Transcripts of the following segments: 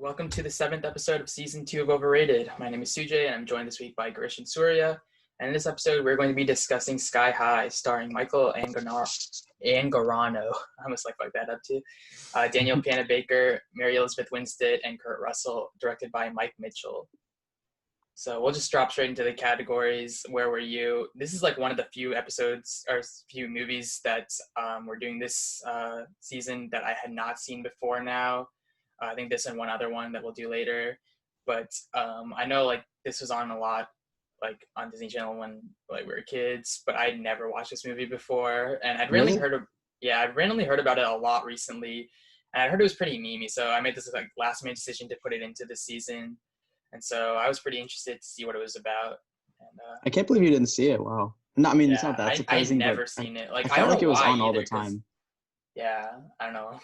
Welcome to the 7th episode of Season 2 of Overrated. My name is Sujay, and I'm joined this week by Girish and Surya. And in this episode, we're going to be discussing Sky High, starring Michael Angarano. I almost fucked that up too. Danielle Panabaker, Mary Elizabeth Winstead, and Kurt Russell, directed by Mike Mitchell. So we'll just drop straight into the categories. Where were you? This is one of the few episodes or few movies that we're doing this season that I had not seen before now. I think this and one other one that we'll do later. But I know this was on a lot on Disney Channel when we were kids, but I'd never watched this movie before. And I'd randomly heard about it a lot recently. And I heard it was pretty memey. So I made this last minute decision to put it into this season. And so I was pretty interested to see what it was about. And, I can't believe you didn't see it. Wow. No, I mean, it's not that surprising. I'd never seen it. I felt like it was on all the time. Yeah, I don't know.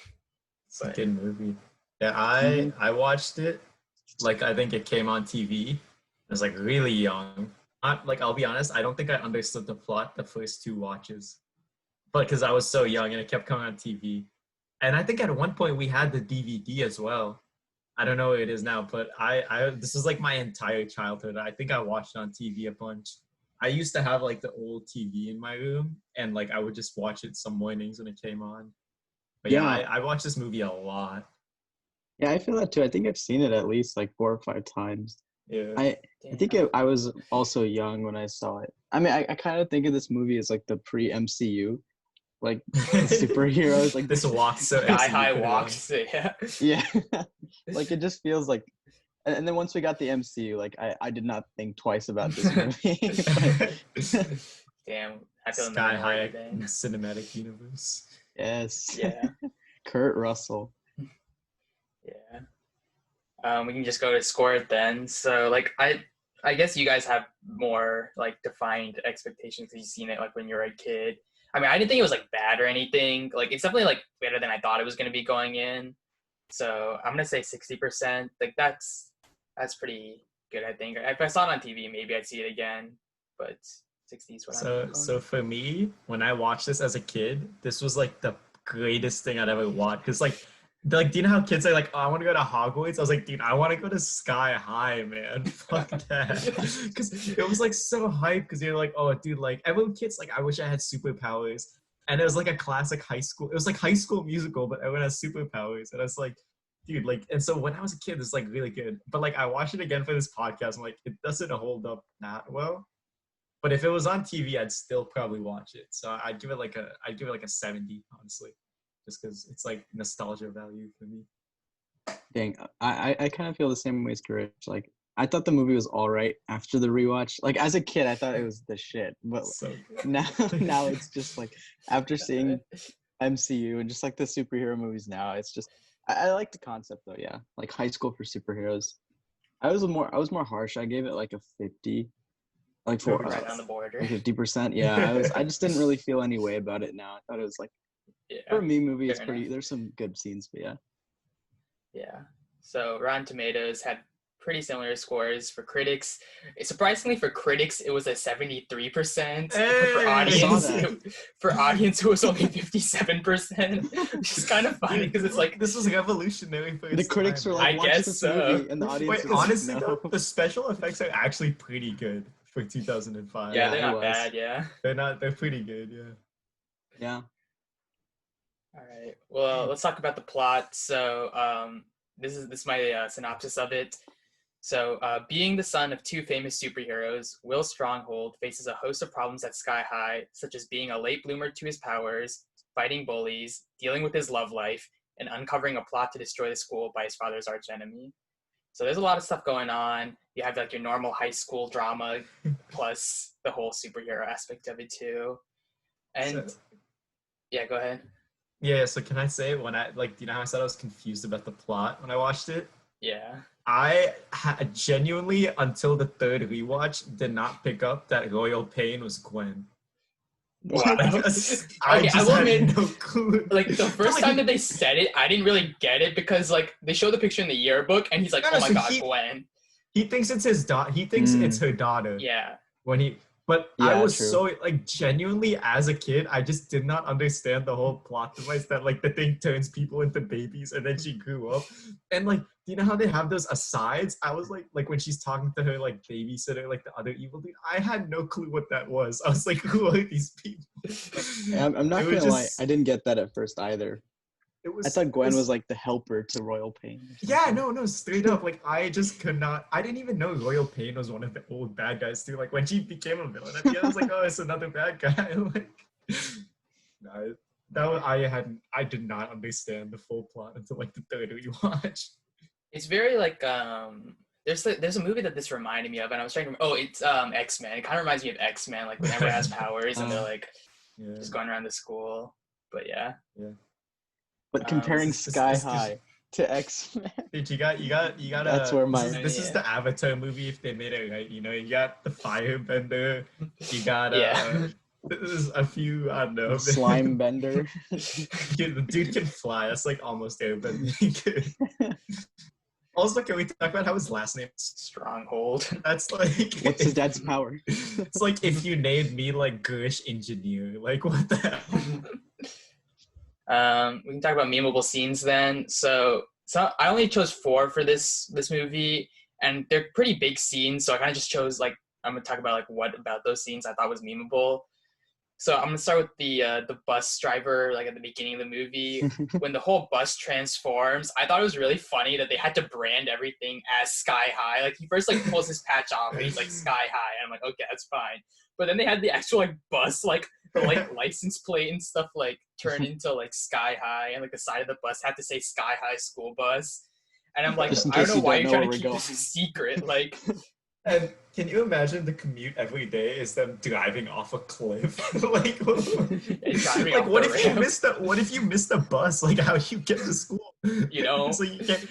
It's a good movie. Yeah, I watched it. I think it came on TV. I was really young. I'll be honest, I don't think I understood the plot the first two watches. But because I was so young and it kept coming on TV. And I think at one point we had the DVD as well. I don't know what it is now, but this is my entire childhood. I think I watched it on TV a bunch. I used to have the old TV in my room, and I would just watch it some mornings when it came on. But yeah, I watched this movie a lot. Yeah, I feel that too. I think I've seen it at least 4 or 5 times. Yeah. I think I was also young when I saw it. I mean, I kind of think of this movie as the pre-MCU, superheroes. This walks so Sky High walks. Yeah. Yeah. It just feels and then once we got the MCU, I did not think twice about this movie. Damn, I feel Sky High cinematic universe. Yes. Yeah. Kurt Russell. Yeah. We can just go to score it then. So I guess you guys have more defined expectations because you've seen it when you were a kid. I mean, I didn't think it was bad or anything. It's definitely better than I thought it was going to be going in. So I'm gonna say 60%. That's pretty good. I think if I saw it on TV, maybe I'd see it again. But 60 is what I'm going. So for me, when I watched this as a kid, this was the greatest thing I'd ever watched. Because do you know how kids say oh, I want to go to Hogwarts? I was dude, I want to go to Sky High, man. Fuck that. Because it was so hype. Because you're oh, dude, everyone kids I wish I had superpowers. And it was a classic high school. It was High School Musical, but everyone has superpowers. And I was dude, and so when I was a kid, it's really good. But I watched it again for this podcast. I'm it doesn't hold up that well. But if it was on TV, I'd still probably watch it. So I'd give it a 70, honestly. Just because it's nostalgia value for me. Dang, I kind of feel the same way as Girish. I thought the movie was all right after the rewatch. As a kid, I thought it was the shit. But so now it's just after seeing MCU and just the superhero movies now, it's just I like the concept though. Yeah, high school for superheroes. I was more harsh. I gave it a 50. For right on the border. 50%. Yeah, I just didn't really feel any way about it now. I thought it was for a me movie, it's pretty. There's some good scenes, but yeah. Yeah. So Rotten Tomatoes had pretty similar scores for critics. Surprisingly, for critics, it was a 73%. Hey! For audience, it was only 57%. Which is kind of funny because it's this was revolutionary for the critics were I watch guess this so. movie, and the audience was honestly, no. The special effects are actually pretty good for 2005. Yeah, they're not bad. Yeah. They're pretty good. Yeah. Yeah. All right. Well, let's talk about the plot. So, this is my synopsis of it. So, being the son of 2 famous superheroes, Will Stronghold faces a host of problems at Sky High, such as being a late bloomer to his powers, fighting bullies, dealing with his love life, and uncovering a plot to destroy the school by his father's archenemy. So there's a lot of stuff going on. You have your normal high school drama, plus the whole superhero aspect of it too. And yeah, go ahead. Yeah, so can I say when I you know how I said I was confused about the plot when I watched it? Yeah. I genuinely, until the 3rd rewatch, did not pick up that Royal Pain was Gwen. Wow. I just will had admit, no clue. The first time that they said it, I didn't really get it because they show the picture in the yearbook and he's oh my god, Gwen. He thinks it's his daughter. He thinks it's her daughter. Yeah. But But I Yeah, was true. so like genuinely as a kid, I just did not understand the whole plot device that like the thing turns people into babies and then she grew up. And like, do you know how they have those asides? I was like when she's talking to her like babysitter, like the other evil dude, I had no clue what that was. I was like, who are these people? I'm not It was gonna lie, just I didn't get that at first either. it I was thought it Gwen was was like the helper to Royal Pain. Or yeah, something. no, straight up. Like I just could not. I didn't even know Royal Pain was one of the old bad guys too. Like when she became a villain at the end, I was like, oh, it's another bad guy. Like, no, that was, I did not understand the full plot until like the third rewatch. It's very like there's a movie that this reminded me of, and I was trying to it's X-Men. It kind of reminds me of X-Men, like when everyone has powers and they're like Yeah, just going around the school. But yeah. But comparing this Sky is High to X-Men, dude, you that's gotta. where This my is this is Yeah. the Avatar movie if they made it right. You know, you got the Firebender, you got Yeah. there's a few I don't know. slime bender. The dude can fly. That's like almost airbending. Also, can we talk about how his last name is? Stronghold. That's like What's his dad's power? It's like if you named me like Girish Engineer. Like what the hell? We can talk about memeable scenes then. So I only chose 4 for this movie, and they're pretty big scenes. So I kind of just chose like I'm gonna talk about like what about those scenes I thought was memeable. So I'm gonna start with the bus driver, like at the beginning of the movie when the whole bus transforms. I thought it was really funny that they had to brand everything as Sky High. Like he first like pulls his patch off and he's like Sky High, and I'm like, okay, that's fine. But then they had the actual like bus, like the like license plate and stuff, like turn into like Sky High, and like the side of the bus had to say Sky High School Bus. And I'm like, Just in I don't case know you why don't you're know trying where to we're keep this going. a secret. Like, And can you imagine the commute every day is them driving off a cliff? Like, driving like off what the if you ramp. missed a bus? Like how you get to school? You know? So you can't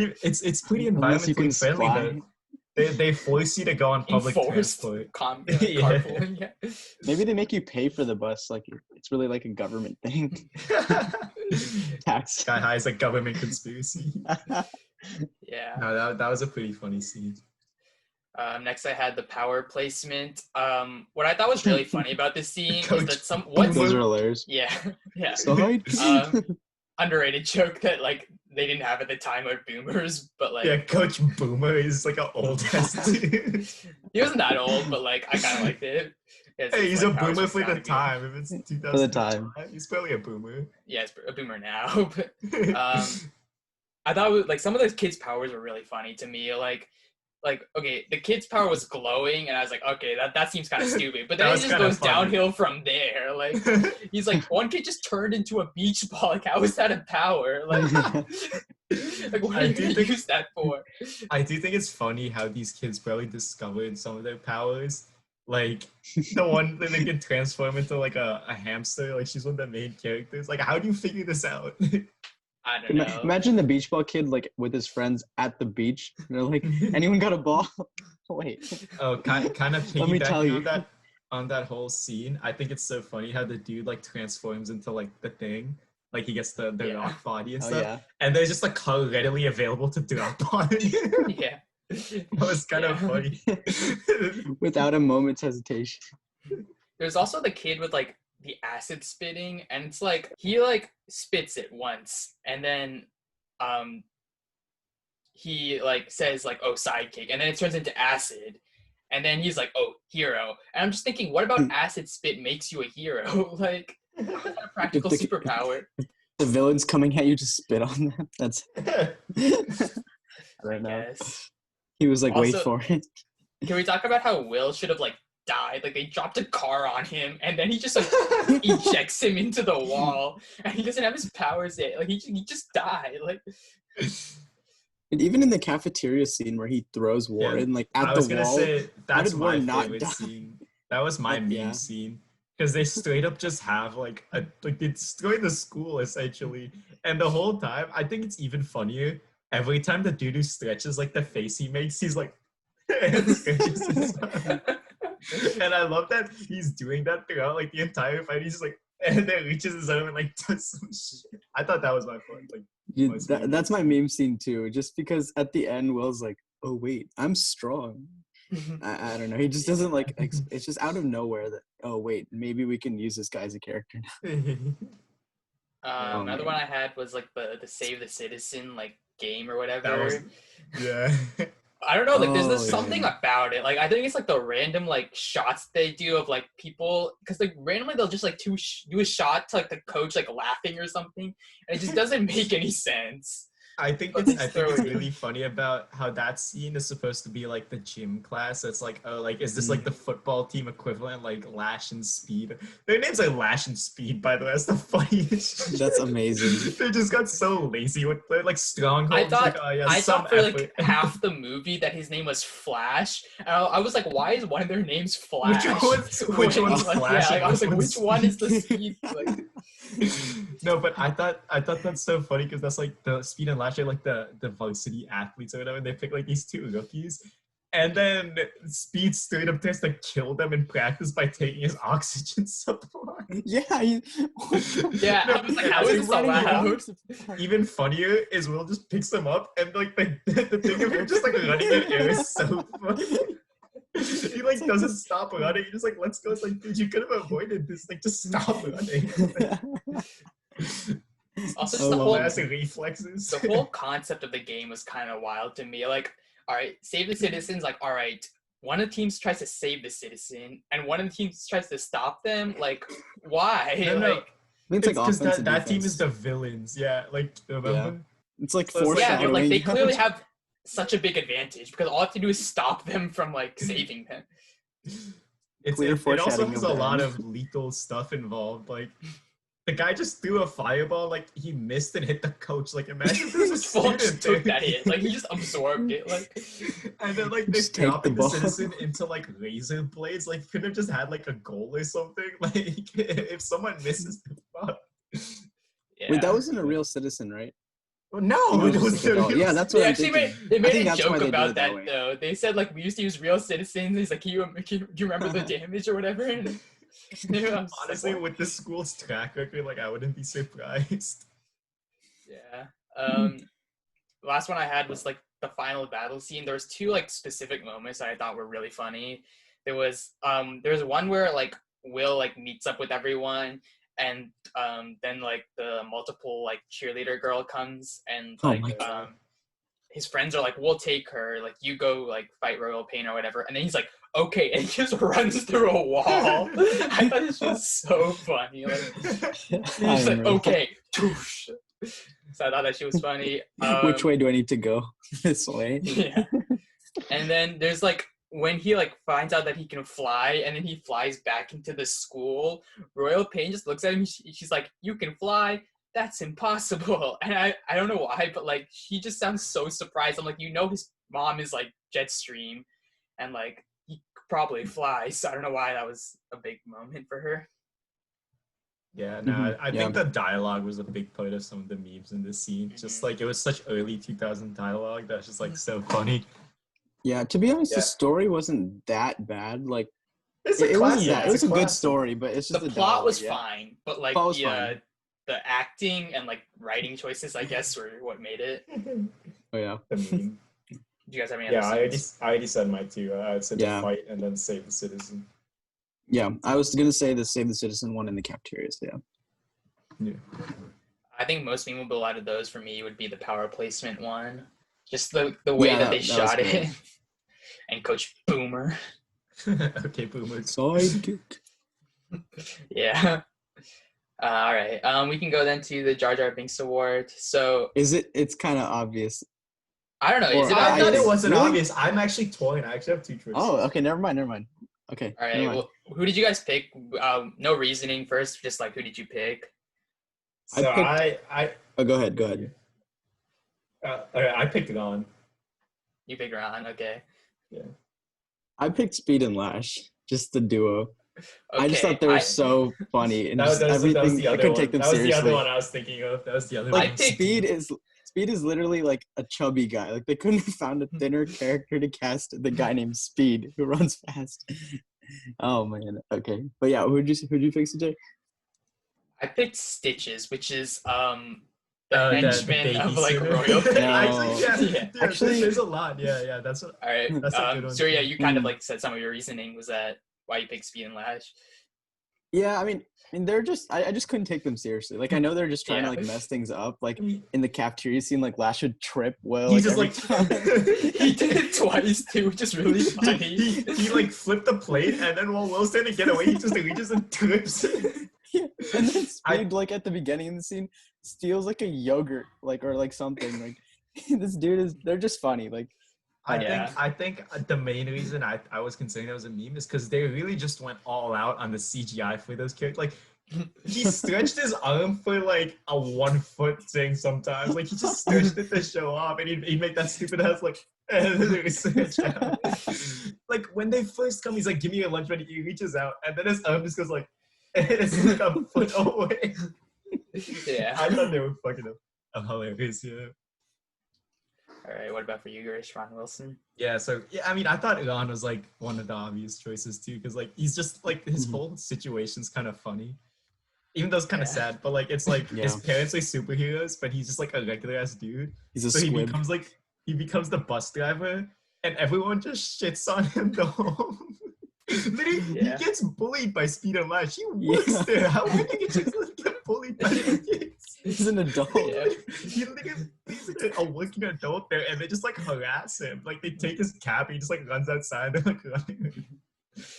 even. It's pretty Unless you can environmentally friendly. fly. They force you to go on public Enforced transport. carpooling. Yeah. Maybe they make you pay for the bus. Like it's really like a government thing. Tax. Sky High is a government conspiracy. Yeah. No, that was a pretty funny scene. Next, I had the power placement. What I thought was really funny about this scene is Coach that Those are hilarious. yeah. Side. Underrated joke that like they didn't have at the time of boomers, but like Yeah, Coach Boomer is like an old ass dude. he wasn't that old, but like I kind of liked it. Hey, he's a boomer for the time. If it's 2000, For the time. he's probably a boomer. Yeah, it's a boomer now. But I thought it was, like some of those kids' powers were really funny to me. Like okay, the kid's power was glowing, and I was like, okay, that seems kind of stupid. But then it just goes downhill from there. Like he's like, one kid just turned into a beach ball. Like how is that a power? Like, like what are you gonna use that for? I do think it's funny how these kids probably discovered some of their powers. Like the one that they can transform into like a hamster. Like she's one of the main characters. Like how do you figure this out? I don't know. Imagine the beach ball kid like with his friends at the beach. They're like, anyone got a ball? Wait. Oh, kind of Let me tell you. on that whole scene. I think it's so funny how the dude like transforms into like the thing. Like he gets the rock body and stuff. Yeah. And there's just like car readily available to drop on. Yeah. That was kind of funny. Without a moment's hesitation. There's also the kid with like the acid spitting, and it's like he like spits it once, and then he like says like, oh, sidekick, and then it turns into acid, and then he's like, oh, hero. And I'm just thinking, what about acid spit makes you a hero? Like that's not a practical superpower. The villain's coming at you to spit on them. That's I don't know. Guess. He was like, Also, wait for it. Can we talk about how Will should have like died? Like they dropped a car on him, and then he just like ejects him into the wall, and he doesn't have his powers yet. Like he just died. Like And even in the cafeteria scene where he throws Warren like at the wall. I was gonna say that's my favorite scene. That was my meme scene. Because they straight up just have like they destroy the school essentially. And the whole time, I think it's even funnier. Every time the dude who stretches like the face he makes, he's like and stretches his and I love that he's doing that throughout like the entire fight. He's just like and then reaches his arm and like does some shit. I thought that was my fun. Like that's my meme scene too. Just because at the end Will's like, oh wait, I'm strong. I don't know. He just doesn't like. It's just out of nowhere that. Oh wait, maybe we can use this guy as a character now. Oh, Another man. one I had was like the Save the Citizen like game or whatever. That was, yeah. I don't know, like there's Oh, this something yeah. about it. Like I think it's like the random like shots they do of like people, because like randomly they'll just like do a shot to like the coach like laughing or something, and it just doesn't make any sense. I think But it's throw it in. really funny about how that scene is supposed to be like the gym class. It's like, oh, like is this like the football team equivalent, like Lash and Speed? Their names are Lash and Speed, by the way. That's the funniest. That's amazing. They just got so lazy with their like strongholds. I thought, like, oh, yeah, I some thought for like effort. half the movie that his name was Flash. And I was like, why is one of their names Flash? Which one's like, Flash? Yeah, like, I was like, which one is the Speed? Like, No, but I thought that's so funny because that's like the Speed and Lash are like the varsity athletes or whatever. And they pick like these two rookies, and then Speed straight up tries to kill them in practice by taking his oxygen supply. Yeah. yeah, No, I was like, I how was is this running allowed? around. Even funnier is Will just picks them up, and like the thing of him just like running in air is so funny. He like doesn't stop running. He just like let's go. It's like, dude, you could have avoided this. Like, just stop running. Also, just Oh, the wow. whole Massive reflexes. the whole concept of the game was kind of wild to me. Like, all right, save the citizens. Like, all right, one of the teams tries to save the citizen, and one of the teams tries to stop them. Like, why? No, no. Like, It's like because offense and that team defense. is the villains. Yeah, like remember? It's like So it's like- yeah, but like they foreshadowing. clearly have such a big advantage because all I have to do is stop them from like saving them. Clear It also foreshadowing has of a the lot end. of lethal stuff involved. Like the guy just threw a fireball, like he missed and hit the coach. Like imagine if there's a His phone just student took there. that hit. Like he just absorbed it. Like And then like they Just take the dropping the ball. citizen into like razor blades. Like could have just had like a goal or something. Like if someone misses the fuck. yeah. Wait, that wasn't a real citizen, right? Well, no, It it was was just like a doll. Yeah, that's what They I'm actually thinking. they I made think a that's why joke they did about it that that way. though. They said like we used to use real citizens. He's like, do you remember the damage or whatever? And, yeah, honestly, like, with the school's track record, like I wouldn't be surprised. yeah. Last one I had was like the final battle scene. There was two like specific moments that I thought were really funny. There was one where like Will like meets up with everyone, and then like the multiple like cheerleader girl comes, and Oh like my God. his friends are like, we'll take her, like you go like fight Royal Pain or whatever, and then he's like, okay, and he just runs through a wall. I thought this was so funny. Like he's like, okay, Toosh. So I thought that shit was funny. Which way do I need to go? This way. Yeah. And then there's like when he like finds out that he can fly, and then he flies back into the school. Royal Pain just looks at him. She's like, "You can fly? That's impossible." And I don't know why, but like he just sounds so surprised. I'm like, his mom is like Jetstream, and like he could probably fly. So I don't know why that was a big moment for her. Yeah, no, Mhm, I think the dialogue was a big part of some of the memes in this scene. Just like it was such early 2000 dialogue that's just like so funny. Yeah, to be honest, Yeah. the story wasn't that bad. Like It's it wasn't classic. that. It It's was a good classic. story, but it's just The the plot dialogue, was yeah. fine, but like Plot was fine. the acting and like writing choices, I guess, were what made it. Oh yeah. The meme. Do you guys have any Yeah, other scenes? I already said mine too. I'd say Yeah. the fight and then save the citizen. Yeah, I was gonna say the Save the Citizen one in the cafeterias. Yeah. Yeah. I think most memeable out of those for me would be the power placement one. Just the way Yeah, that they that was shot great. it. And Coach Boomer. Okay, boomer. Sidekick. Yeah. All right. We can go then to the Jar Jar Binks Award. So Is it? It's kind of obvious. I don't know. Is Or it I thought obvious? it wasn't Really? obvious. I'm actually torn. I actually have two choices. Oh, okay. Never mind. Okay. All never right. mind. Well, who did you guys pick? No reasoning first. Just like who did you pick? So I Oh, go ahead. Go ahead. I picked it on. You picked Ron. Okay. I picked Speed and Lash, just the duo. Okay. I just thought they were so funny and That just was everything. the I other couldn't one. take them That was the seriously. other one I was thinking of. That was the other Like one. picked- Speed is literally like a chubby guy. Like they couldn't have found a thinner character to cast the guy named Speed who runs fast. Oh man. Okay. But yeah, who'd you pick, CJ? I picked Stitches, which is the the henchman of like babysitter. royalty. Actually, yeah, Yeah. dude, Actually- there's a lot. Yeah, that's what. All right. That's a good one, Surya, too. you kind of Mm. like said some of your reasoning was that why you picked Speed and Lash. Yeah, I mean, they're just I just couldn't take them seriously. Like, I know they're just trying to Yeah. like mess things up. Like I mean, in the cafeteria scene, like Lash would trip. Well, he's like just every like time. He did it twice too, which is really funny. he like flipped the plate, and then while Will's trying to get away, he just reaches and trips. Yeah. And then I- Speed, like at the beginning of the scene, steals like a yogurt, like or like something. Like this dude is. They're just funny. Like Yeah. I think the main reason I was considering that was a meme is because they really just went all out on the CGI for those characters. Like he stretched his arm for like a 1 foot thing sometimes. Like he just stretched it to show off, and he'd make that stupid ass like. And then it stretch out. Like when they first come, he's like, "Give me your lunch money." He reaches out, and then his arm just goes like, it's like a foot away. Yeah. I thought they were fucking hilarious. Yeah. All right. What about for you, Girish? Ron Wilson? Yeah, so yeah, I mean, I thought Ron was like one of the obvious choices too, because like he's just like his Mhm. whole situation's kind of funny, even though it's kind of Yeah. sad. But like it's like Yeah. his parents are superheroes, but he's just like a regular ass dude. he's a So he squib. becomes the bus driver, and everyone just shits on him the whole. Literally, Yeah. he gets bullied by Speed and Lash. He Yeah. works there. How would you just get bullied by the kids? He's an adult. Yeah. He literally he's like a working adult there, and they just like harass him. Like they take his cap, and he just like runs outside and like running. Didn't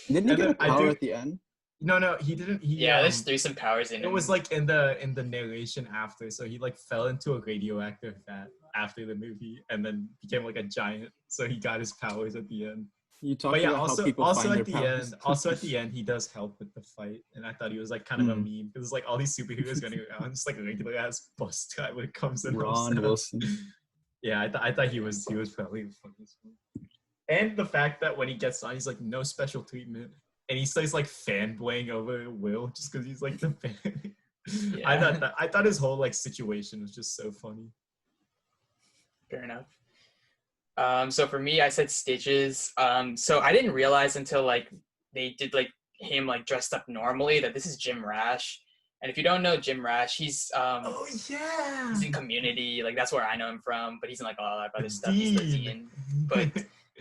he And get a then I power do- at the end? No, he didn't. He Yeah. There's some powers in it him. was like in the narration after, so he like fell into a radioactive vat after the movie, and then became like a giant. So he got his powers at the end. You talked But yeah, about how people also find at their the powers. end, also at the end, he does help with the fight, and I thought he was like kind of a meme because like all these superheroes running around, just like a regular ass bus driver comes in. Ron Wilson. Yeah, I thought he was probably the funniest one. And the fact that when he gets on, he's like no special treatment, and he starts like fanboying over Will just because he's like the fan. Yeah. I thought his whole like situation was just so funny. Fair enough. So for me, I said Stitches. So I didn't realize until like they did like him like dressed up normally that this is Jim Rash. And if you don't know Jim Rash, he's Oh yeah. he's in Community. Like that's where I know him from. But he's in like a lot of other stuff. He's the Dean. But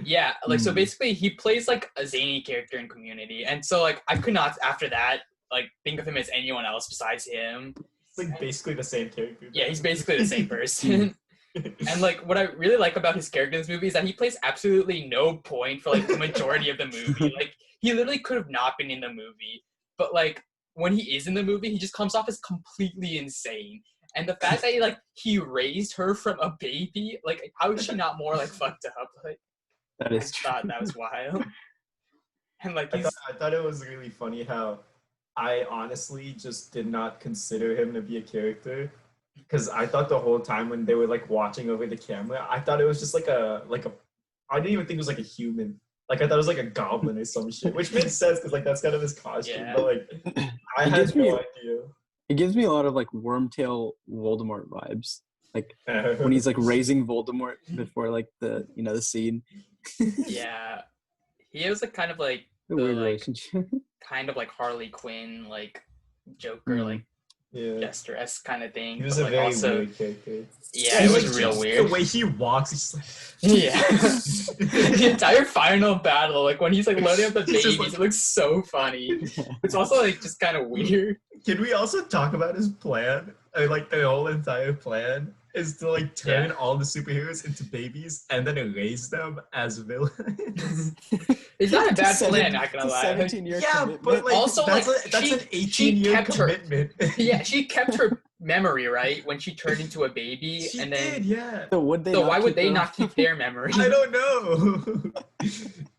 yeah, like so basically he plays like a zany character in Community. And so like I could not after that like think of him as anyone else besides him. It's like basically the same character. Yeah, he's basically the same person. And like what I really like about his character in this movie is that he plays absolutely no point for like the majority of the movie. Like he literally could have not been in the movie, but like when he is in the movie, he just comes off as completely insane. And the fact that he raised her from a baby, like how is she not more like fucked up? Like That I is true. thought that was wild. And like I thought it was really funny how I honestly just did not consider him to be a character, because I thought the whole time when they were like watching over the camera, I thought it was just like a I didn't even think it was like a human. Like I thought it was like a goblin or some shit, which makes sense because like that's kind of his costume. Yeah. But like I It had gives me- no idea. It gives me a lot of like Wormtail Voldemort vibes. Like when he's like raising Voldemort before like the the scene. yeah. He was like kind of like A weird like, relationship. kind of like Harley Quinn, like Joker, Mm. like Yeah. Jester-esque kind of thing. He was but, a like, very also, weird character. yeah, it was Like, real just weird. The way he walks, he's just like Yeah. The entire final battle, like when he's like loading up the He's just babies, like- it looks so funny. It's also like just kind of weird. Can we also talk about his plan? Like the whole entire plan is to like turn all the superheroes into babies and then erase them as villains. It's not a bad It's a plan, not gonna it's a lie. 17-year Yeah, commitment. but like Also, that's like, that's she- an she 18-year kept her- commitment. Yeah, she kept her memory, right? When she turned into a baby, She and then did, yeah. So would they? so not why would keep they them? not keep their memory? I don't know.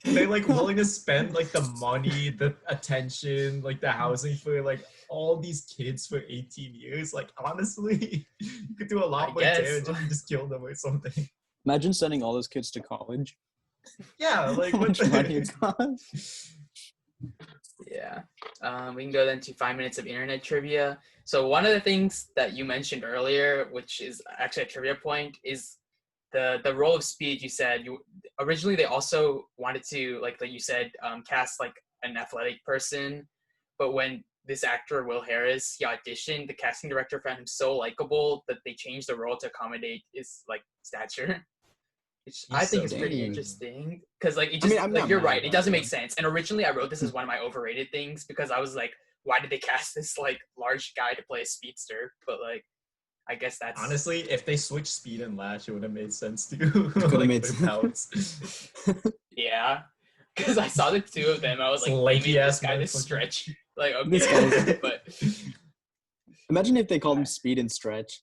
They like willing to spend like the money, the attention, like the housing for like all these kids for 18 years. Like honestly, you could do a lot I more guess. damage if you just kill them or something. Imagine sending all those kids to college. Yeah, like How what much money it the costs. Yeah. We can go then to 5 minutes of internet trivia. So one of the things that you mentioned earlier, which is actually a trivia point, is the role of Speed. You said you originally they also wanted to like you said cast like an athletic person, but when this actor Will Harris, he auditioned. The casting director found him so likable that they changed the role to accommodate his like stature. Which I think is pretty interesting because like it just like you're right, it doesn't make sense. And originally I wrote this as one of my overrated things because I was like, why did they cast this like large guy to play a speedster? But like, I guess that's honestly, if they switched speed and lash, it would have made sense too. Could have made sense. Yeah, because I saw the two of them, I was like, maybe this guy this stretch. Like, okay, This guy's- but Imagine if they called him Speed and Stretch.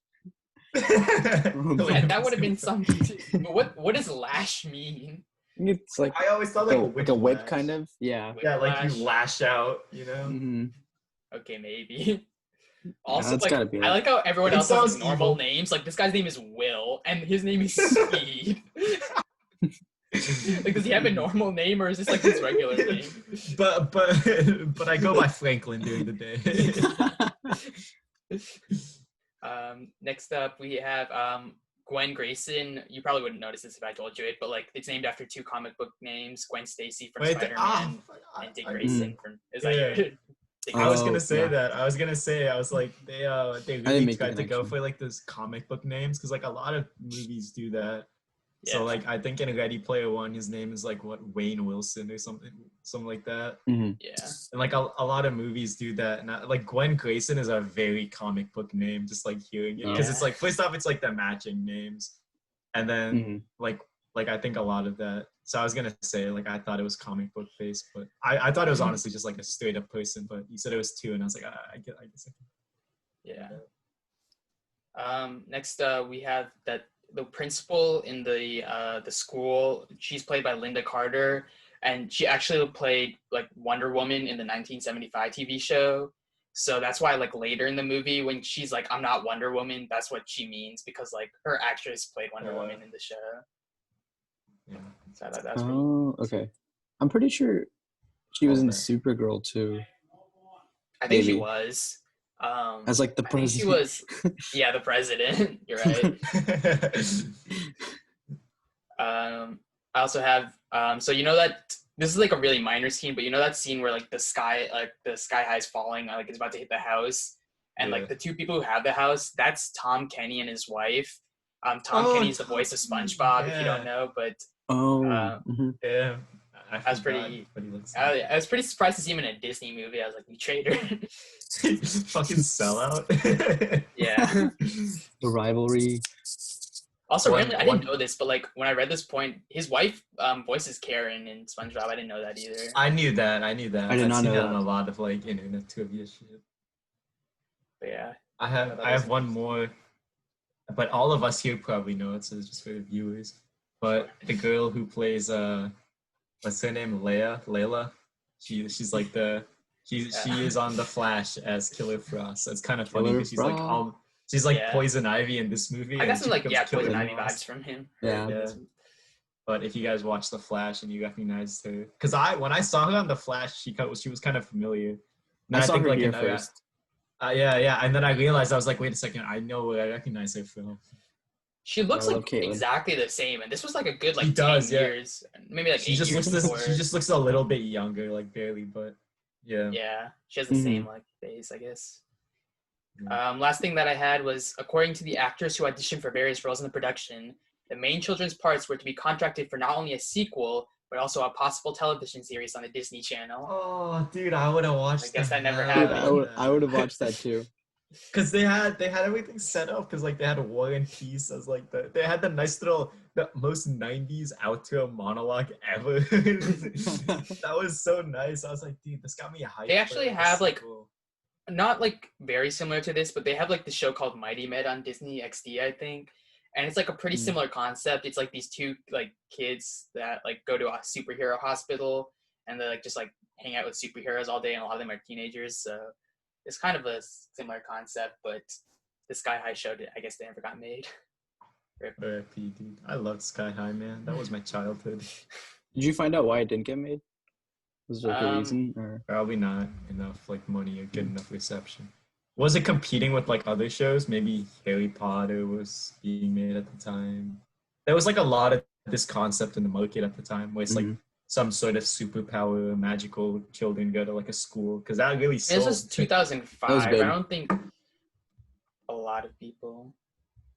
yeah, that would have been something. But what does lash mean? It's like I always thought like a whip kind of. Yeah. Yeah, like you Whiplash. lash out, you know? Mm-hmm. Okay, maybe. Also, that's like, gotta be I like how everyone It else has sounds normal evil. names. Like, this guy's name is Will, and his name is Speed. Like, does he have a normal name, or is this like his regular name? But I go by Franklin during the day. Next up, we have Gwen Grayson. You probably wouldn't notice this if I told you it, but like it's named after two comic book names: Gwen Stacy from Spider-Man and Dick Grayson from. Is that your? I was gonna say yeah. that. I was like, they didn't really make the tried to go connection. for like those comic book names because like a lot of movies do that. Yeah. So like I think in Ready Player One, his name is like what, Wayne Wilson or something like that. Mm-hmm. Yeah. And like a lot of movies do that. And like Gwen Grayson is a very comic book name, just like hearing it because it's like first off, it's like the matching names, and then like I think a lot of that. So I was gonna say like I thought it was comic book based, but I thought it was honestly just like a straight up person. But you said it was two, and I was like I guess. Yeah. Next, we have the principal in the school. She's played by Linda Carter, and she actually played like Wonder Woman in the 1975 TV show. So that's why like later in the movie when she's like, "I'm not Wonder Woman," that's what she means because like her actress played Wonder Woman in the show. Yeah. So I thought that was pretty. Okay. I'm pretty sure she was in Okay. Supergirl too. I think she maybe. was. As like the I think president. she was. Yeah, the president. You're right. I also have so you know that this is like a really minor scene, but you know that scene where like the sky high is falling, like it's about to hit the house, and like the two people who have the house, that's Tom Kenny and his wife. Tom Kenny's the voice of SpongeBob, if you don't know, but yeah, I was pretty I was pretty surprised to see him in a Disney movie. I was like, you traitor. Fucking sellout. Yeah. The rivalry. Also, randomly, I didn't know this, but like when I read this point, his wife voices Karen in SpongeBob. I didn't know that either. I knew that. I did I've not seen know that that. on a lot of like internet trivia shit. But yeah. I have one more, but all of us here probably know it, so it's just for the viewers. But the girl who plays what's her name? Layla. She's like she is on The Flash as Killer Frost. So it's kind of funny because she's like Poison Ivy in this movie. I got some like Killer Poison Ivy Frost. vibes from him. Yeah. But if you guys watch The Flash and you recognized her, because when I saw her on The Flash, she was kind of familiar. And I saw think her like here first. Yeah, and then I realized I was like, wait a second, I know where I recognize her from. She looks I like love Caitlyn. exactly the same, and this was like a good like She 10 does, yeah. years, maybe like She 8 just years looks before. she just looks a little bit younger, like barely, but yeah. Yeah, she has the same like face, I guess. Last thing that I had was, according to the actors who auditioned for various roles in the production, the main children's parts were to be contracted for not only a sequel, but also a possible television series on the Disney Channel. Oh, dude, I would have watched. I guess that never Dude, happened. I would have watched that too. Because they had everything set up, because like they had War and Peace as like they had the nice little, the most 90s outro monologue ever. That was so nice. I was like, dude, this got me hyped. They actually have like sequel. not like very similar to this, but they have like the show called Mighty Med on Disney XD, I think. And it's like a pretty similar concept. It's like these two like kids that like go to a superhero hospital and they like just like hang out with superheroes all day, and a lot of them are teenagers. So it's kind of a similar concept, but the Sky High show, I guess, they never got made. R.I.P., dude. I loved Sky High, man. That was my childhood. Did you find out why it didn't get made? Was there like a reason? Or? Probably not enough like money or good enough reception. Was it competing with like other shows? Maybe Harry Potter was being made at the time. There was like a lot of this concept in the market at the time where it's like some sort of superpower, magical children go to like a school, because that really This was sold. 2005. That was big. I don't think a lot of people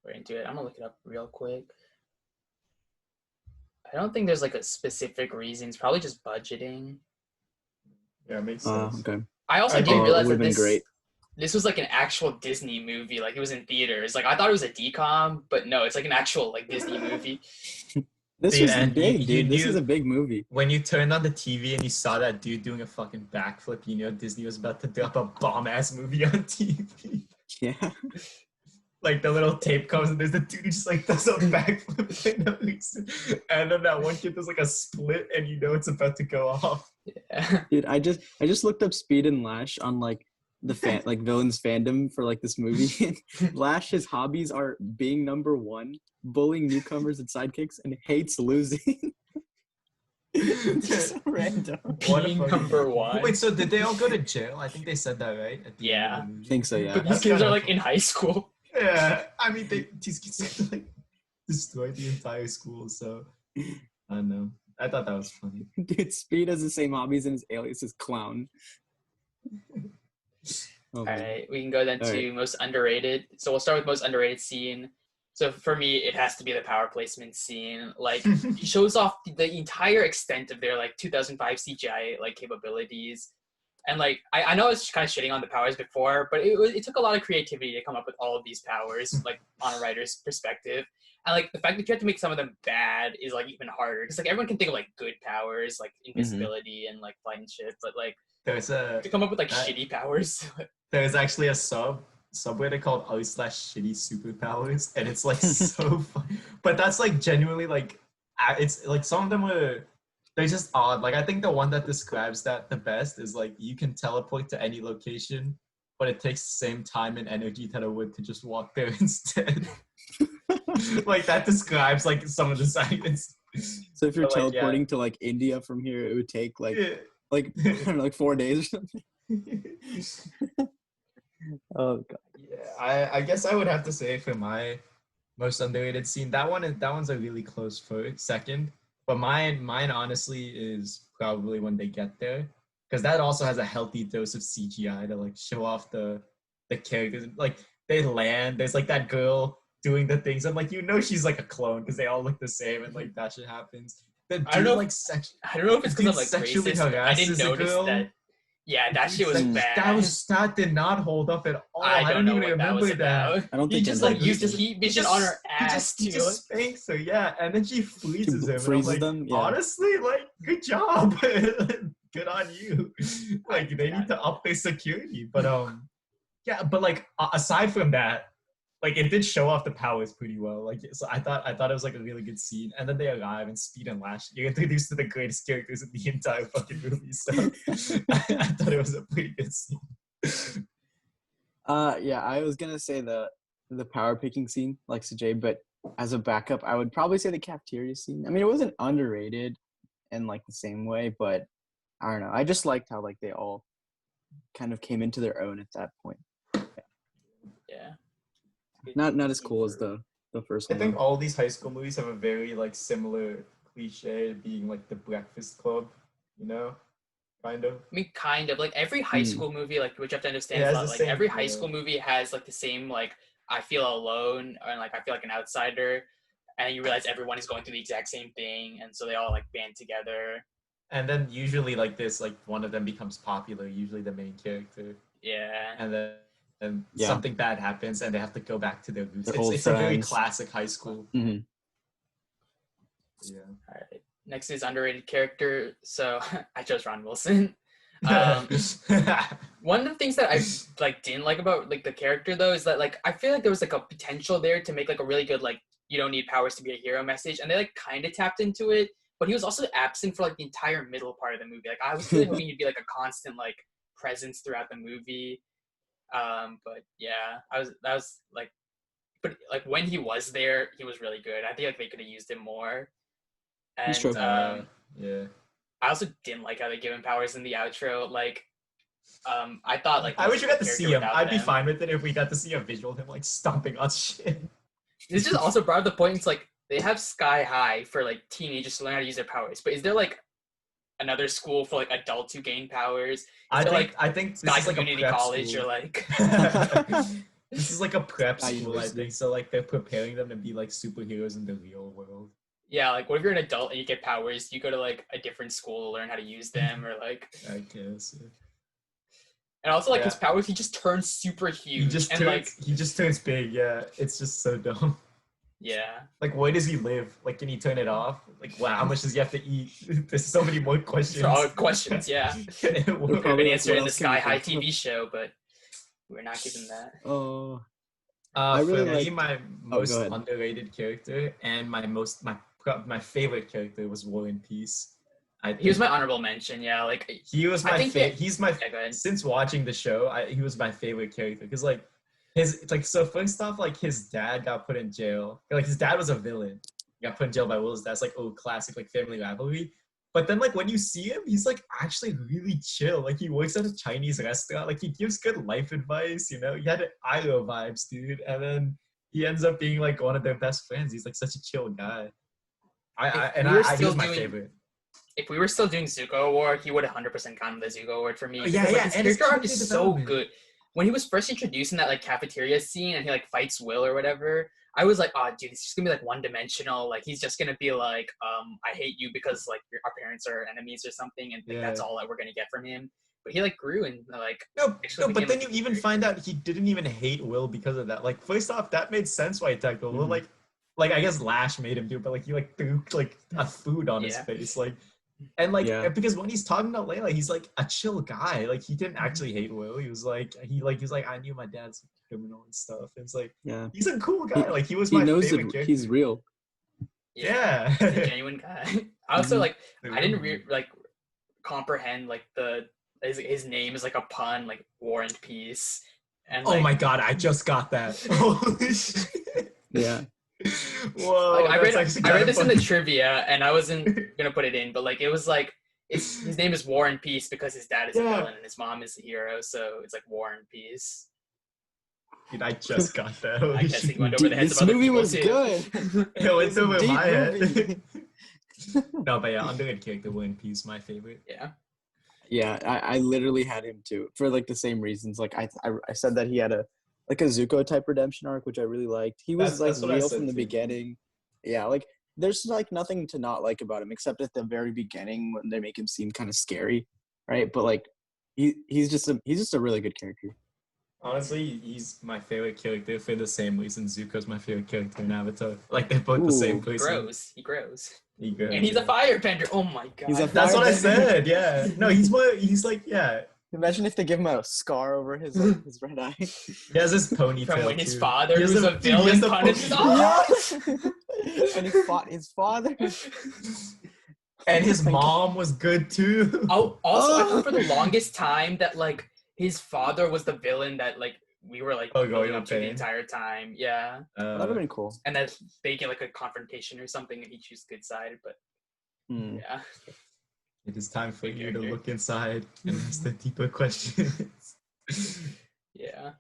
were into it. I'm gonna look it up real quick. I don't think there's like a specific reason. It's probably just budgeting. Yeah, it makes sense. Okay. I also I didn't think- realize it that would've been great. this was like an actual Disney movie. Like it was in theaters. Like I thought it was a DCOM, but no, it's like an actual like Disney movie. This Dude, was and big, you dude. This knew- is a big movie. When you turned on the TV and you saw that dude doing a fucking backflip, you know Disney was about to drop a bomb-ass movie on TV. Yeah. Like the little tape comes and there's the dude who just like does a backflip for no reason. And then that one kid does like a split and you know it's about to go off. Yeah. Dude, I just looked up Speed and Lash on like the like villains fandom for like this movie. Lash, his hobbies are being number one, bullying newcomers and sidekicks, and hates losing. Just random. What a Being fucking- number one. Wait, so did they all go to jail? I think they said that, right? At the end of Yeah. the movie. I think so, yeah. But these That's kids kinda are like fun. in high school. Yeah, I mean, these kids have to like destroy the entire school, so I don't know. I thought that was funny. Dude, Speed has the same hobbies and his alias is Clown. Oh, All man. right, we can go then All to most underrated. So we'll start with most underrated scene. So for me, it has to be the power placement scene. Like it shows off the entire extent of their like 2005 CGI like capabilities. And like I know I was kind of shitting on the powers before, but it took a lot of creativity to come up with all of these powers, like on a writer's perspective. And like the fact that you have to make some of them bad is like even harder because like everyone can think of like good powers, like invisibility and like flight and shit, but like There's to come up with like That- shitty powers. there's actually a subreddit called r/shitty superpowers, and it's like so fun. But that's like genuinely like it's like some of them are they're just odd. Like I think the one that describes that the best is like you can teleport to any location, but it takes the same time and energy that it would to just walk there instead. Like that describes like some of the science. So if you're But, like, yeah. teleporting to like India from here, it would take like Yeah. like I don't know, like 4 days or something. Oh god. Yeah, I guess I would have to say for my most underrated scene, that one's a really close second. But mine honestly is probably when they get there, because that also has a healthy dose of CGI to like show off the characters. Like they land, there's like that girl doing the things. I'm like, you know, she's like a clone because they all look the same, and like that shit happens. The dude, I don't know. like I don't know if it's because I'm dude like sexually racist. But I didn't harasses a notice girl. that. Yeah, that shit was Like, bad. that did not hold up at all. I don't know even what that was remember that. about. I don't He think just I like know. used heat vision on her ass He too. just spanks her, yeah, and then she freezes him. freezes and I'm like, them, yeah. honestly, like, good job, good on you. Like, they need to up their security, but yeah, but like, aside from that, like, it did show off the powers pretty well. Like, so I thought it was like a really good scene, and then they arrive and Speed and Lash. You're introduced to the greatest characters in the entire fucking movie, so I thought it was a pretty good scene. Yeah, I was gonna say the power picking scene, like Sujay, but as a backup, I would probably say the cafeteria scene. I mean, it wasn't underrated in like the same way, but I don't know. I just liked how like they all kind of came into their own at that point. Yeah. Not as cool as the first I one. think though. all these high school movies have a very like similar cliche being like the Breakfast Club, you know, kind of. I mean, kind of like every high school movie, like which you have to understand, It has is the like same- every high yeah. school movie has like the same like I feel alone and like I feel like an outsider, and you realize everyone is going through the exact same thing, and so they all like band together. And then usually like this, like one of them becomes popular, usually the main character, Yeah. and then Yeah. something bad happens and they have to go back to their roots. Their old It's a very friends. classic high school. Mhm. Yeah. All right. Next is underrated character. So I chose Ron Wilson. One of the things that I like didn't like about like the character though is that like I feel like there was like a potential there to make like a really good like you don't need powers to be a hero message, and they like kind of tapped into it, but he was also absent for like the entire middle part of the movie. Like I was really hoping he'd be like a constant like presence throughout the movie. But yeah, that was like, but like when he was there, he was really good. I think like they could have used him more. And true. Yeah. I also didn't like how they give him powers in the outro. Like, I thought like I wish we got to character see him. without I'd be them. fine with it if we got to see a visual of him like stomping on shit. This just also brought up the point. It's like they have Sky High for like teenagers to learn how to use their powers, but is there like another school for like adults who gain powers. I So think like I think this Sky is like a Community prep College, school. you're like This is like a prep Sky school, I University. think. So like they're preparing them to be like superheroes in the real world. yeah, like what if you're an adult and you get powers? You go to like a different school to learn how to use them, or like, I guess. and also like his Yeah. powers, he just turns super huge and like He just turns big. Yeah, it's just so dumb. yeah. Like, where does he live? Like, can he turn it off? Like, wow, how much does he have to eat? There's so many more questions. For all questions, yeah. What- Could have Probably been like, answered what in the else can we Sky High think of? TV show, but we're not given that. Oh, I really for me, liked- my Oh, most go ahead. underrated character and my favorite character was War and Peace. He was my honorable mention, yeah. Like He was I my think favorite. He's my yeah, go ahead. since watching the show, he was my favorite character because like his like so first off like his dad got put in jail. Like his dad was a villain. He got put in jail by Will's dad. That's like classic like family rivalry. But then like when you see him, he's like actually really chill. Like he works at a Chinese restaurant. Like he gives good life advice. You know, he had Ilo vibes, dude. And then he ends up being like one of their best friends. He's like such a chill guy. He was my favorite. If we were still doing Zuko Award, he would 100% gotten the Zuko Award for me. Oh, Because, yeah, like, yeah, his and his character arc is character so development. good. When he was first introduced in that like cafeteria scene and he like fights Will or whatever, I was like, oh dude, it's just gonna be like one dimensional. Like he's just gonna be like, I hate you because like our parents are enemies or something, and like, that's Yeah. all that we're gonna get from him. But he like grew and like No, actually but became, then like, you a even character. find out he didn't even hate Will because of that. Like, first off, that made sense why he attacked Will. Mhm. Like I guess Lash made him do it, but like he like threw like a food on his Yeah. face, like, and like Yeah. because when he's talking about Layla, he's like a chill guy. Like he didn't actually hate Will. He was like I knew my dad's a criminal and stuff. And it's like yeah. he's a cool guy. Like he was He my knows favorite that character. he's real. Yeah. He's a genuine guy. I also Mhm. like I didn't like comprehend like his name is like a pun, like War and Peace. And Oh like, my god, I just got that. Holy shit. Yeah. Whoa. like, I read that's actually I read kinda this in the funny. trivia and I wasn't gonna put it in, but like it was like his name is War and Peace because his dad is a Yeah. villain and his mom is the hero, so it's like War and Peace. Dude, I just got that. I Holy guess he shit. went over the heads This of other movie people was too. good. It went over Deep my head. movie. No, but yeah, underrated character, War and Peace, my favorite. Yeah. Yeah, I literally had him too for like the same reasons. Like I said that he had a Zuko type redemption arc, which I really liked. He was That's what I real said from the too. beginning. Yeah, like there's like nothing to not like about him except at the very beginning when they make him seem kind of scary, right? But like he's just a really good character. Honestly, he's my favorite character for the same reason Zuko's my favorite character in Avatar. Like they're both the same Ooh. person. He grows. He grows. And he's a firebender. Oh my god. He's a That's what I firebender. said. Yeah. No, he's like yeah. Imagine if they give him a scar over his his red eye. He has his ponytail. From when his too. father, He has who's the- a dude, he has villain, the punishes. ponytail. Oh! And he fought his father. And his mom was good too. Oh, also, I thought for the longest time that like his father was the villain that like we were like Oh, building going up to the pain. entire time. Yeah, That would have been cool. and that they get like a confrontation or something, and he chooses good side. But Hmm. yeah, It is time for Good you to character. look inside and ask the deeper questions. yeah.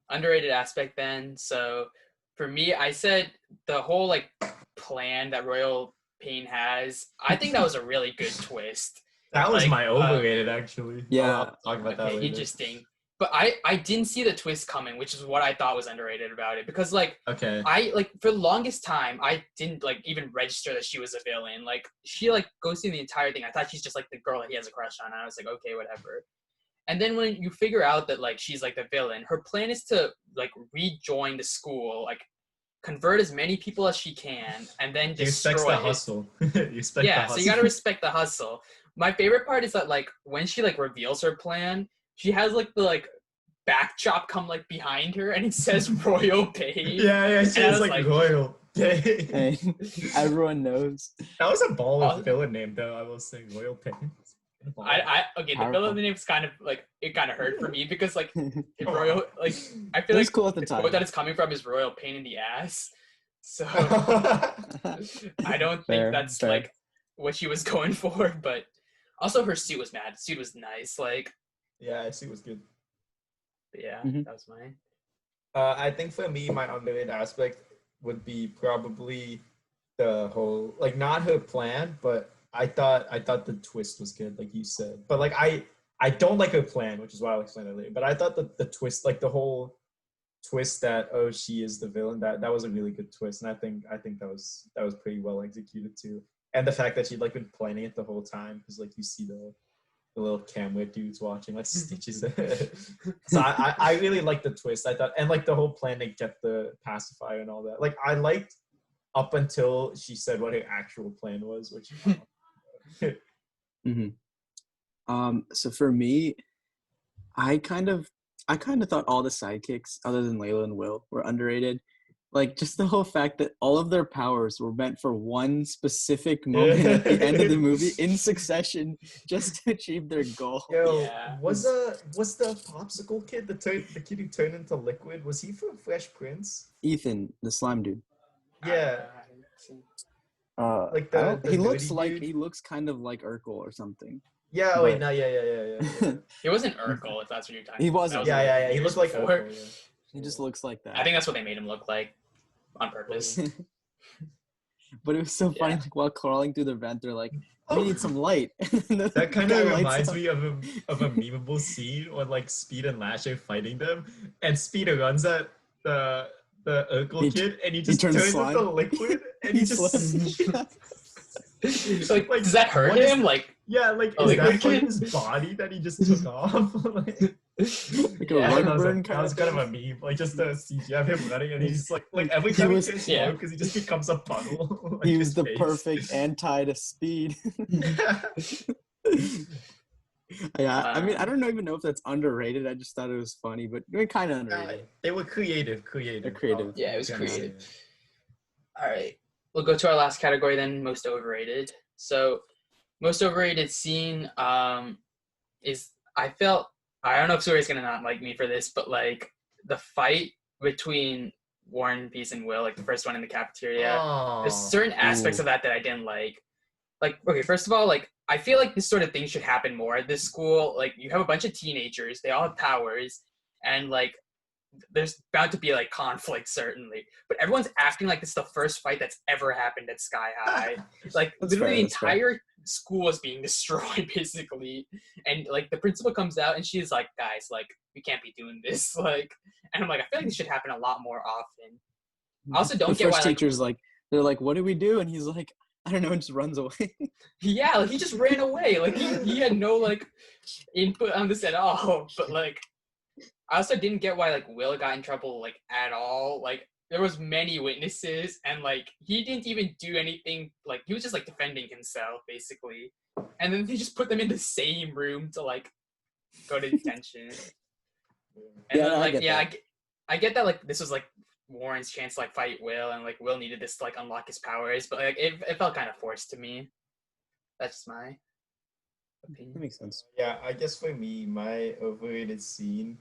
Underrated aspect then. So for me, I said the whole like plan that Royal Pain has. I think that was a really good twist. That was Like, my overrated, actually. Yeah. I'll talk about that Okay, later. interesting. But I didn't see the twist coming, which is what I thought was underrated about it. Because like Okay. I like for the longest time I didn't like even register that she was a villain. Like she like goes through the entire thing. I thought she's just like the girl that he has a crush on. And I was like, okay, whatever. And then when you figure out that like she's like the villain, her plan is to like rejoin the school, like convert as many people as she can, and then You respect destroy the it. hustle. You respect the Yeah, hustle. so you gotta respect the hustle. My favorite part is that like when she like reveals her plan, she has like the like back chop come like behind her and it says Royal Pain. Yeah, she And I was was like, like- Royal. That Hey, everyone knows. was a baller Oh. villain name, though. I will say, Royal Pain. I okay, the Powerful. villain name's kind of like it kind of hurt for me because like It Royal like I feel was like cool at the the time. quote that it's coming from is Royal Pain in the ass. So I don't Fair, think that's fair. like what she was going for, but also her suit was mad. The suit was nice, like Yeah, I see what's good. but yeah, Mhm. that was mine. I think for me, my underrated aspect would be probably the whole, like, not her plan, but I thought the twist was good, like you said. But like I don't like her plan, which is why I'll explain that later. But I thought that the twist, like the whole twist that she is the villain, that was a really good twist, and I think that was pretty well executed too. And the fact that she'd like been planning it the whole time, because like you see the little camera dudes watching, like Stitches. So I really liked the twist. I thought, and like the whole plan to get the pacifier and all that. Like I liked up until she said what her actual plan was, which. So for me, I kind of thought all the sidekicks, other than Layla and Will, were underrated. Like just the whole fact that all of their powers were meant for one specific moment at the end of the movie in succession, just to achieve their goal. Yo, was the popsicle kid the kid who turned into liquid? Was he from Fresh Prince? Ethan, the slime dude. Yeah. Like he looks kind of like Urkel or something. Yeah. Oh wait, no, yeah. He wasn't Urkel, if that's what you're talking. He wasn't. Yeah. He looked like Urkel. Yeah. He just looks like that. I think that's what they made him look like on purpose. But it was so funny, like while crawling through the vent, they're like, "We need some light." That kind of reminds me of a memeable scene when like Speed and Lash are fighting them, and Speed runs at the Urkel kid, and he just turns into liquid, and he just like, does that hurt him? Like, yeah, like is that from his body that he just took off? Like that was kind of a meme, like just the CGI of him running, and he's like every time he turns slow, because he just becomes a puddle. Like he was the perfect anti to Speed. Yeah, I mean, I don't even know if that's underrated. I just thought it was funny, but kind of underrated. They were creative. They're creative. Yeah, it was creative. All right, we'll go to our last category then, most overrated. So, most overrated scene is, I don't know if Surya's gonna not like me for this, but like the fight between War and Peace and Will, like the first one in the cafeteria. There's certain aspects of that I didn't like. Like, okay, first of all, like I feel like this sort of thing should happen more at this school. Like you have a bunch of teenagers, they all have powers, and like there's bound to be like conflict certainly, but everyone's acting like this is the first fight that's ever happened at Sky High. Like literally the entire school is being destroyed basically, and like the principal comes out and she's like, guys, like we can't be doing this, like, and I'm like, I feel like this should happen a lot more often. I also don't get why teachers like they're like, what do we do? And he's like, I don't know, and just runs away. Yeah, like he just ran away. Like he had no like input on this at all. But like I also didn't get why like Will got in trouble like at all. Like there was many witnesses and like he didn't even do anything. Like he was just like defending himself basically. And then they just put them in the same room to like go to detention. And Yeah, then, like I get that like this was like Warren's chance to like fight Will, and like Will needed this to like unlock his powers, but like it felt kind of forced to me. That's just my opinion. That makes sense. Yeah, I guess for me, my overrated scene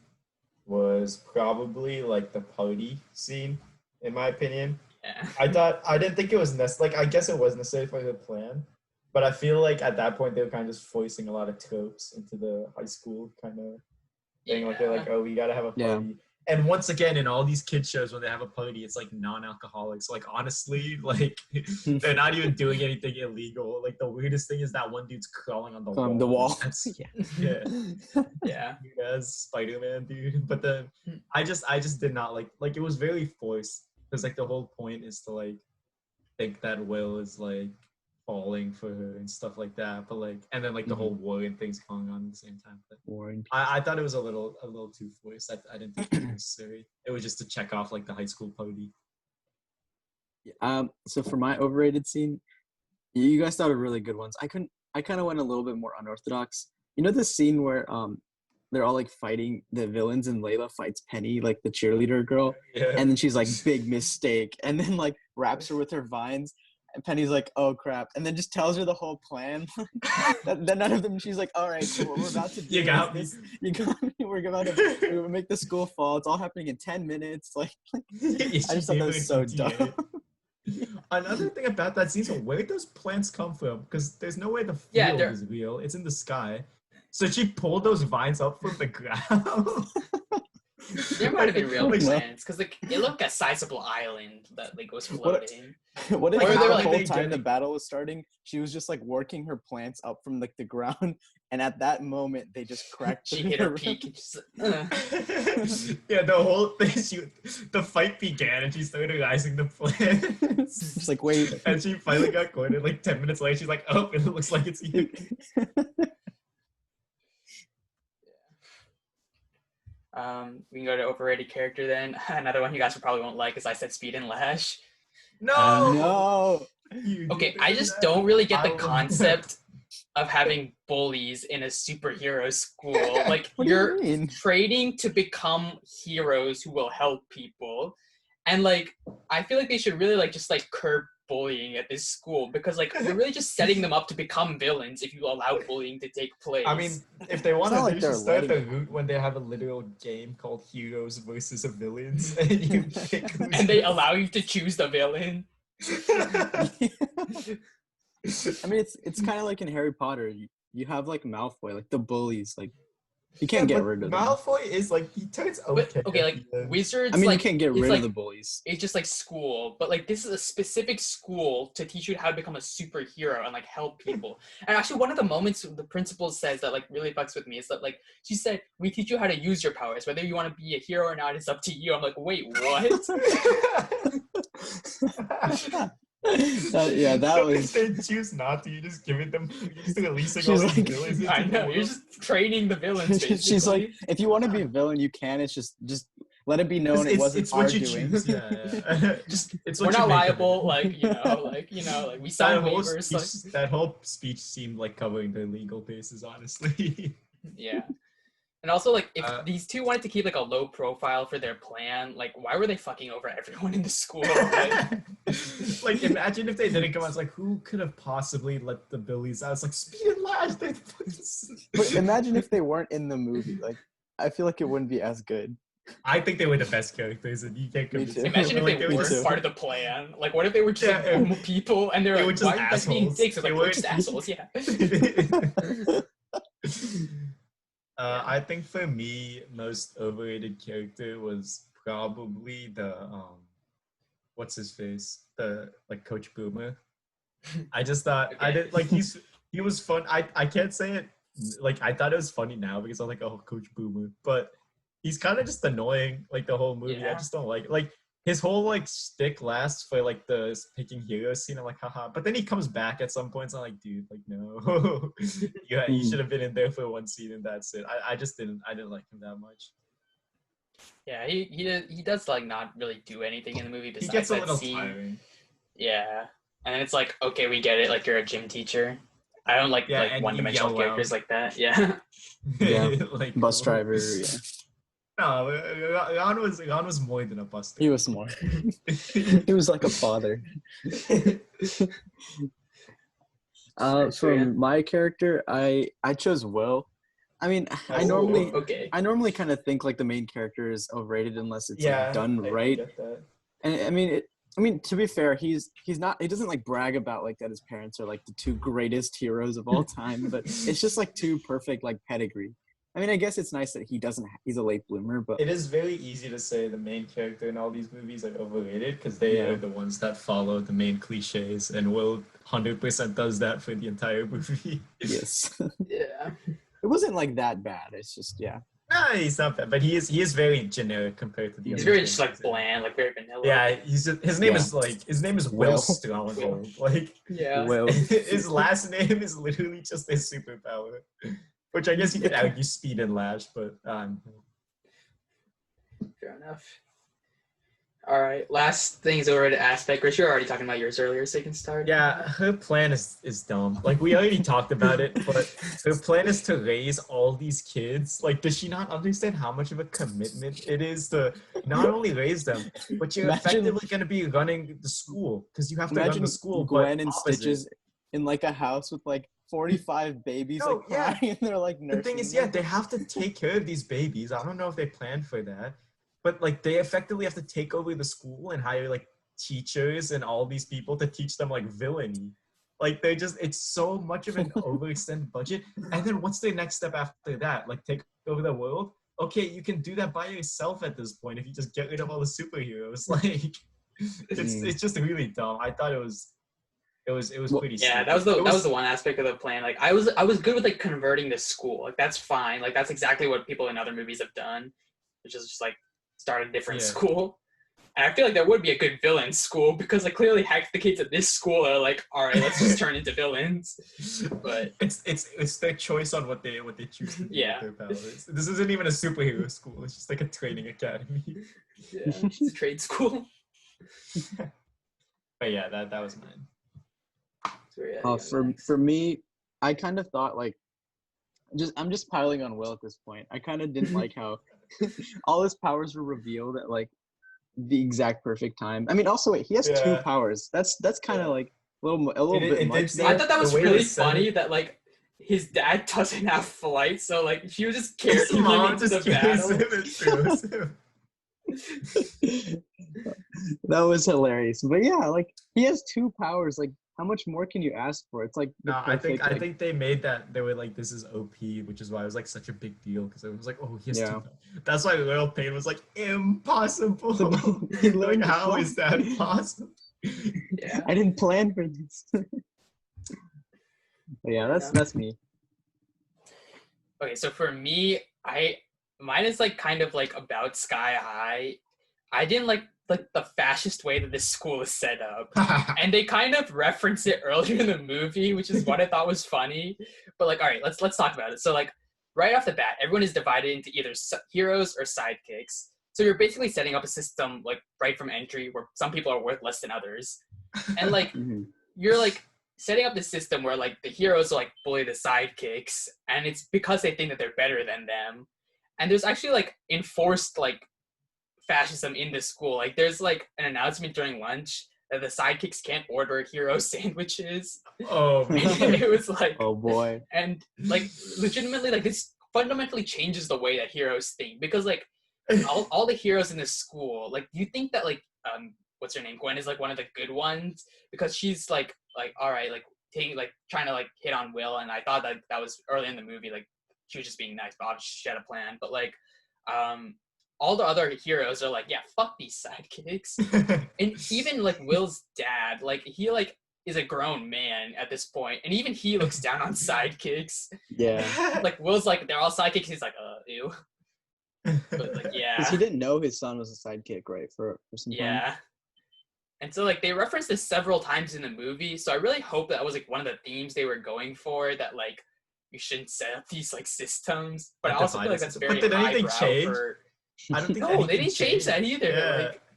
was probably like the party scene, in my opinion. Yeah. I didn't think it was necessary. Like I guess it was necessary for the plan, but I feel like at that point they were kind of just forcing a lot of tropes into the high school kind of thing. Yeah. Like they're like, oh, we gotta have a party. Yeah. And once again, in all these kids shows, when they have a party, it's like non-alcoholic. So like honestly, like they're not even doing anything illegal. Like the weirdest thing is that one dude's crawling on the wall. The wall. Yeah. Yes, Spider-Man, dude. But then I just did not like it was very forced, because like the whole point is to like think that Will is like falling for her and stuff like that, but like, and then like the whole war and things going on at the same time. But I thought it was a little too forced. I didn't think it was necessary. It was just to check off like the high school party. So for my overrated scene, you guys thought of really good ones. I kind of went a little bit more unorthodox. You know the scene where they're all like fighting the villains and Layla fights Penny, like the cheerleader girl, and then she's like, big mistake, and then like wraps her with her vines. And Penny's like, oh crap, and then just tells her the whole plan. Then none of them. She's like, all right, cool. We're about to do this. You got me. We're about to make the school fall. It's all happening in 10 minutes. Like, I just thought that was so dumb. Another thing about that scene is, where did those plants come from? Because there's no way the field is real. It's in the sky. So she pulled those vines up from the ground. There might have been real Like, plants because like it looked like a sizable island that like was floating. What if Or the they were, like, whole they time the getting- battle was starting, she was just like working her plants up from like the ground, and at that moment they just cracked. She through hit her the peak and just Yeah, the whole thing. The fight began, and she started rising the plants. Just like wait. And she finally got cornered. Like 10 minutes later, she's like, "Oh, it looks like it's you." We can go to overrated character then. Another one you guys probably won't like is I said Speed and Lash. No. No. You Okay, did I just that. don't really get I the will- concept of having bullies in a superhero school. Like What do you're you mean? training to become heroes who will help people. And like I feel like they should really like just like curb bullying at this school because like you're really just setting them up to become villains if you allow bullying to take place. I mean, if they want not to, like they they're should start the letting route when they have a literal game called Heroes versus Villains, and you pick who's and they allow you to choose the villain. I mean, it's kind of like in Harry Potter. You have like Malfoy, like the bullies. Like you can't get rid of them. Malfoy is like he turns But okay. okay, at like the end. wizards I mean, like you can't get it's rid like of the bullies. it's just like school, but like this is a specific school to teach you how to become a superhero and like help people. And actually, one of the moments the principal says that like really fucks with me is that like she said, "We teach you how to use your powers. Whether you want to be a hero or not is up to you." I'm like, wait, what? Yeah, that So was. If they choose not to, you just give it them. You're just releasing She's all these like- villains into I the know you're world. just training the villains. Basically. She's like, if you want to be a villain, you can. It's just let it be known it wasn't it's our what you doing. choose. Yeah. just it's we're what you not make of it. liable. Like we sign That whole waivers. speech, that whole speech seemed like covering their legal bases, honestly. Yeah. And also, like, if Uh, these two wanted to keep like a low profile for their plan, like, why were they fucking over everyone in the school? Like, imagine if they didn't come out. It's like, who could have possibly let the Billies out? It's like, Speed and Lash. They But imagine if they weren't in the movie. Like, I feel like it wouldn't be as good. I think they were the best characters, and you can't Me convince too. me. Imagine if Like, they were weren't just- part of the plan. Like, what if they were just like Yeah, normal people and they're they like, were just why are you guys being assholes. dicks? It's They like, we're weren't- just assholes, yeah. I think for me, most overrated character was probably the what's his face, the like Coach Boomer. I just thought I Okay. did like he was fun. I can't say it like I thought it was funny now because I'm like, oh, Coach Boomer, but he's kind of just annoying like the whole movie. I Yeah. just don't like it. Like his whole like stick lasts for like the picking heroes scene. I'm like, haha. But then he comes back at some points. I'm like, dude, like no, you should have been in there for one scene and that's it. I just didn't like him that much. Yeah, he does like not really do anything in the movie He besides gets a that little scene. tiring. Yeah, and it's like, okay, we get it. Like you're a gym teacher. I don't like Yeah, like and you one-dimensional yell characters loud. like that. Yeah. Yeah. Like Bus driver. Yeah. No, Ron was more than a bus He driver. was more. He was like a father. Surya? From my character, I chose Will. I mean, I Ooh, Okay. normally kind of think like the main character is overrated unless it's yeah, like done I right. get that. And I mean, to be fair, he's not. He doesn't like brag about like that his parents are like the two greatest heroes of all time. But it's just like two perfect like pedigree. I mean, I guess it's nice that he doesn't. He's a late bloomer, but It is very easy to say the main character in all these movies are overrated because they Yeah. are the ones that follow the main cliches, and Will 100% does that for the entire movie. yes, Yeah. it wasn't like that bad. It's just yeah. No, he's not bad, but he is very generic compared to the He's other very just like characters. bland, like very vanilla. Yeah, his name Yeah. is Will Will. Stronghold. Like Yeah. Will. his last name is literally just his superpower. Which I guess you could argue Speed and Lash, but Fair enough. All right. Last thing's over to aspect. Chris, you're already talking about yours earlier, so you can start. yeah, her plan is dumb. Like we already talked about it, but her plan is to raise all these kids. Like, does she not understand how much of a commitment it is to not only raise them, but you're Imagine- effectively going to be running the school because you have to run Imagine the school. Gwen but and opposite. Stitches in like a house with like 45 babies No, like yeah. crying and they're like The nursing thing is, them. yeah, they have to take care of these babies. I don't know if they planned for that, but like they effectively have to take over the school and hire like teachers and all these people to teach them like villainy. Like they just, it's so much of an overextended budget. And then what's their next step after that? Like take over the world? okay, you can do that by yourself at this point if you just get rid of all the superheroes. Like, it's just really dumb. I thought it was pretty Yeah, stupid. that was the one aspect of the plan. Like I was good with like converting the school. Like that's fine. Like that's exactly what people in other movies have done, which is just like start a different school. And I feel like that would be a good villain school because like clearly half the kids at this school are like, all right, let's just turn into villains. But it's their choice on what they choose to do with their powers. This isn't even a superhero school. It's just like a training academy. Yeah, it's a trade school. But yeah, that was mine. So, for me, I kind of thought like, I'm just piling on Will at this point. I kind of didn't like how all his powers were revealed at like the exact perfect time. I mean, also wait, he has two powers. That's kind of like a little bit much. I thought that was really funny that like his dad doesn't have flight, so like he was just carrying him into the battle. That was hilarious. But yeah, like he has two powers. Like how much more can you ask for? It's like no, I think they made that they were like, this is OP, which is why it was like such a big deal because it was like, oh, he has two powers. That's why Lil Payne was like impossible. Like how is that possible? Yeah, I didn't plan for this. But yeah, that's me. Okay, so for me, mine is like kind of like about Sky High. I didn't like the fascist way that this school is set up, and they kind of reference it earlier in the movie, which is what I thought was funny. But like, all right, let's talk about it. So like, right off the bat, everyone is divided into either heroes or sidekicks. So you're basically setting up a system like right from entry where some people are worth less than others, and like you're like setting up the system where like the heroes will like bully the sidekicks, and it's because they think that they're better than them. And there's actually like enforced like fascism in this school. Like there's like an announcement during lunch that the sidekicks can't order hero sandwiches. Oh, it was like, oh boy. And like legitimately like this fundamentally changes the way that heroes think, because like all the heroes in this school, like you think that like what's her name, Gwen, is like one of the good ones because she's like all right, like taking like trying to like hit on Will, and I thought that was early in the movie, like she was just being nice, but obviously she had a plan. But like all the other heroes are like, yeah, fuck these sidekicks. And even like Will's dad, like he like is a grown man at this point, and even he looks down on sidekicks. Yeah. Like Will's like, they're all sidekicks. He's like, ew. But like, yeah. Because he didn't know his son was a sidekick, right? For some time. Yeah. And so like they referenced this several times in the movie, so I really hope that was like one of the themes they were going for, that like you shouldn't set up these like systems. But I also feel like that's very highbrow for... I don't think no, they didn't change that either.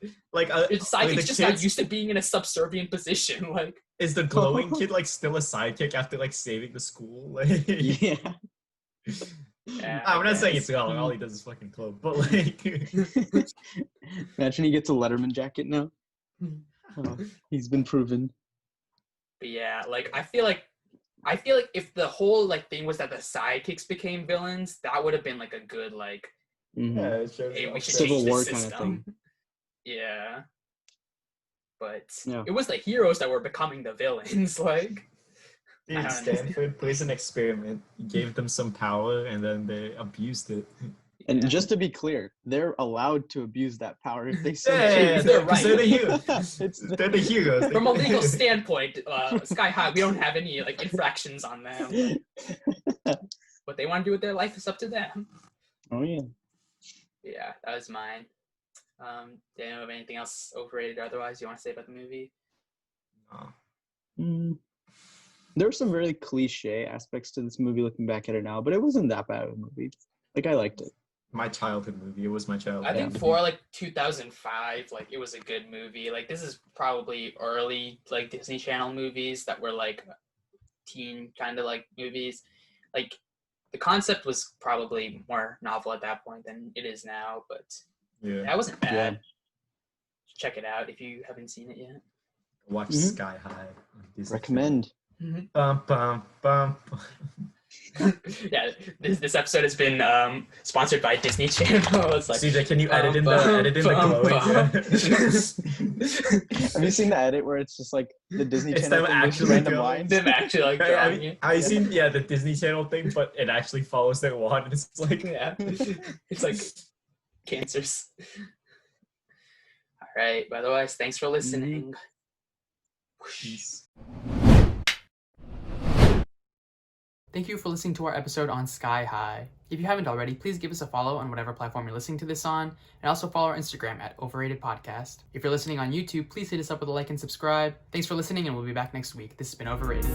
Yeah. Like the sidekicks just got used to being in a subservient position. Like, is the glowing kid like still a sidekick after like saving the school? Like, yeah. I'm not saying it's wrong. All he does is fucking glow, but like, imagine he gets a Letterman jacket now. Oh, he's been proven. But yeah, like I feel like if the whole like thing was that the sidekicks became villains, that would have been like a good like. Yeah, hey, we should Civil War kind of thing. Yeah. But yeah. It was the heroes that were becoming the villains, like. Dude, Stanford plays an experiment. He gave them some power, and then they abused it. And just to be clear, they're allowed to abuse that power if they say they're right. They're the heroes. They're the heroes. From a legal standpoint, Sky High, we don't have any like infractions on them. What they want to do with their life is up to them. Oh yeah. Yeah, that was mine. Daniel, have anything else overrated or otherwise you want to say about the movie? No. There were some really cliche aspects to this movie looking back at it now, but it wasn't that bad of a movie. Like, I liked it. My childhood movie. It was my childhood I think movie. for like 2005, like it was a good movie. Like this is probably early like Disney Channel movies that were like teen kind of like movies. Like the concept was probably more novel at that point than it is now, but that wasn't bad. Yeah. Check it out if you haven't seen it yet. Watch Sky High. Recommend. Bum, bum, bum. Yeah, this episode has been sponsored by Disney Channel. It's like, CJ, can you edit in the glowing? Have you seen the edit where it's just like the Disney It's Channel them thing with actually random going. lines? Them actually like drawing it. Have you seen the Disney Channel thing, but it actually follows their wand, and it's like Yeah, it's like cancers. All right. Otherwise, thanks for listening. Peace. Thank you for listening to our episode on Sky High. If you haven't already, please give us a follow on whatever platform you're listening to this on, and also follow our Instagram at Overrated Podcast. If you're listening on YouTube, please hit us up with a like and subscribe. Thanks for listening, and we'll be back next week. This has been Overrated.